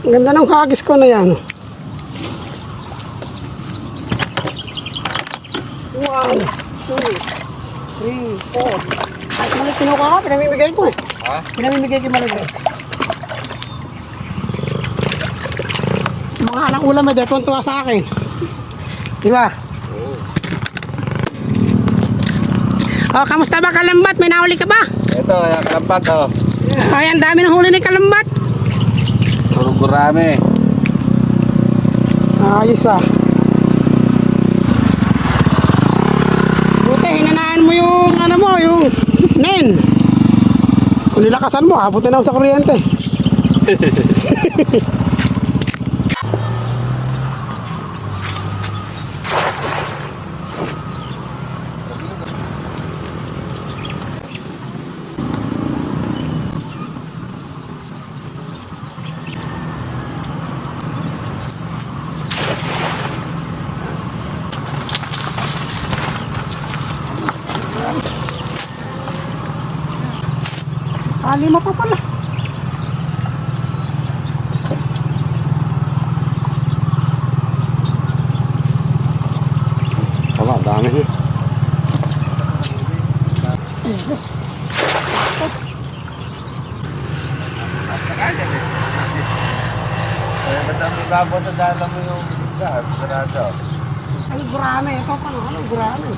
Ang ganda ng hagis ko na yan. 1, 2, 3, 4. Kahit mali kinuha ko, pinamimigay ko eh. Ha? Pinamimigay ko malagay. Mga anang ulam eh, tuwan-tuwa sa akin. Diba? Oo. Oh, kamusta ba Kalambat? May nahuli ka ba? Ito, yung kalampat oh. Ay, ang dami ng huli ni Kalambat. Puro gurame. Ayos ah. Buti, hinanaan mo yung ano mo, yung nen. Kung nilakasan mo, abutin ako sa kuryente. Lima pa pala. Tama, dami niya. Kaya basta may babo sa dala mo yung gas, sarado. Ay, gurame. Ito pa no? Ano, gurame.